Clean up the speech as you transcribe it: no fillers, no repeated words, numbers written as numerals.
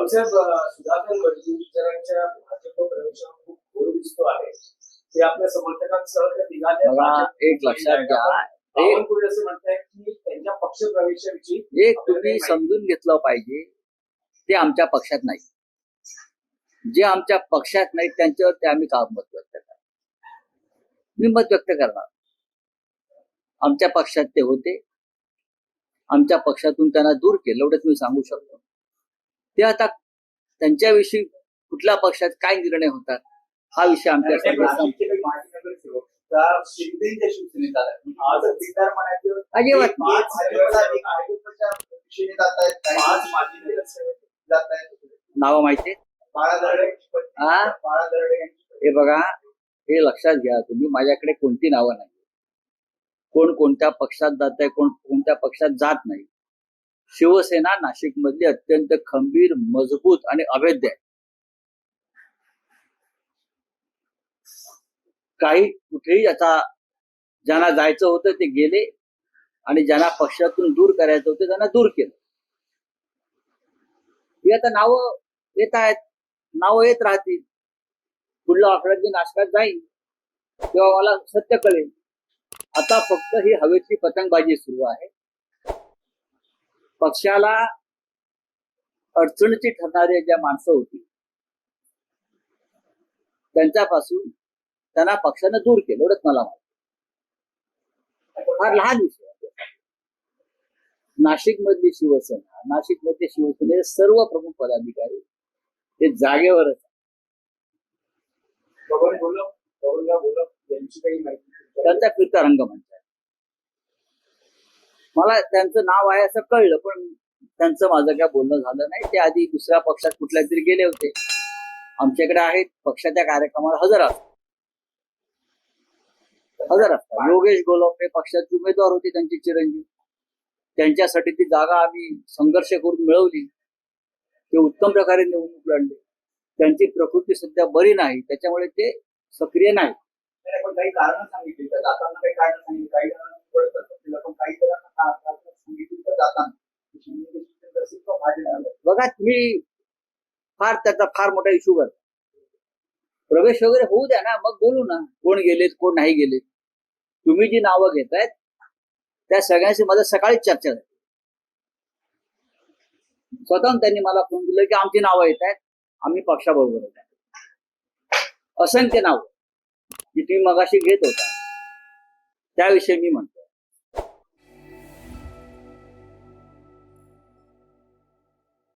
साहेब, सुधाकर वडीलच्या भाजप प्रवेशावर खूप घोर दिसतो आहे. ते आपल्या समर्थकांसह त्या बघा, एक लक्षात घ्या, बावनकुळे असं म्हणतायत की त्यांच्या पक्ष प्रवेशाविषयी एक तुम्ही समजून घेतलं पाहिजे, ते आमच्या पक्षात नाही. जे आमच्या पक्षात नाही त्यांच्यावर ते आम्ही का मत व्यक्त करणार. मी मत व्यक्त करणार. आमच्या पक्षात ते होते, आमच्या पक्षातून त्यांना दूर केलं, एवढंच मी सांगू शकतो. ते आता त्यांच्याविषयी कुठल्या पक्षात काय निर्णय होतात हा विषय आमच्या नाव माहिती. हे बघा, हे लक्षात घ्या तुम्ही, माझ्याकडे कोणती नावं नाही. कोण कोणत्या पक्षात जात आहे, कोण कोणत्या पक्षात जात नाही. शिवसेना नाशिक मधली अत्यंत खंबीर, मजबूत आणि अभेद्य आहे. काही कुठेही आता ज्यांना जायचं होतं ते गेले आणि ज्यांना पक्षातून दूर करायचं होतं त्यांना दूर केलं. ही आता नावं येत आहेत, नावं येत राहतील. पुढल्या आठवड्यात मी नाशकात जाईल तेव्हा मला सत्य कळेल. आता फक्त ही हवेची पतंगबाजी सुरू आहे. पक्षाला अडचणीची ठरणारी ज्या माणसं होती त्यांच्यापासून त्यांना पक्षानं दूर केलं, एवढंच मला माहिती. फार लहान विषय आहे. नाशिक मधली शिवसेना, नाशिक मधले शिवसेनेचे सर्व प्रमुख पदाधिकारी ते जागेवरच. त्यांचा फिरता रंगमंच आहे. मला त्यांचं नाव आहे असं कळलं, पण त्यांचं माझं काय बोलणं झालं नाही. ते आधी दुसऱ्या पक्षात कुठल्या तरी गेले होते. आमच्याकडे आहेत, पक्षाच्या कार्यक्रमाला हजर असतात. योगेश गोलंबे पक्षाचे उमेदवार होते, त्यांचे चिरंजीव. त्यांच्यासाठी ती जागा आम्ही संघर्ष करून मिळवली. ते उत्तम प्रकारे निवडणूक लढले. त्यांची प्रकृती सध्या बरी नाही, त्याच्यामुळे ते सक्रिय नाही. पण काही कारण सांगितली, जाताना काही कारण सांगितली, काही पण काही बघा, तुम्ही त्याचा फार मोठा इश्यू करता. प्रवेश वगैरे होऊ द्या ना, मग बोलू ना, कोण गेलेत कोण नाही गेलेत. तुम्ही जी नावं घेतायत त्या सगळ्यांशी माझं सकाळीच चर्चा झाली. स्वतः त्यांनी मला फोन दिला की आमची नावं येत आहेत, आम्ही पक्षाबरोबर येत आहे. असंख्य नाव जी तुम्ही मगाशी घेत होता त्याविषयी मी म्हणतो.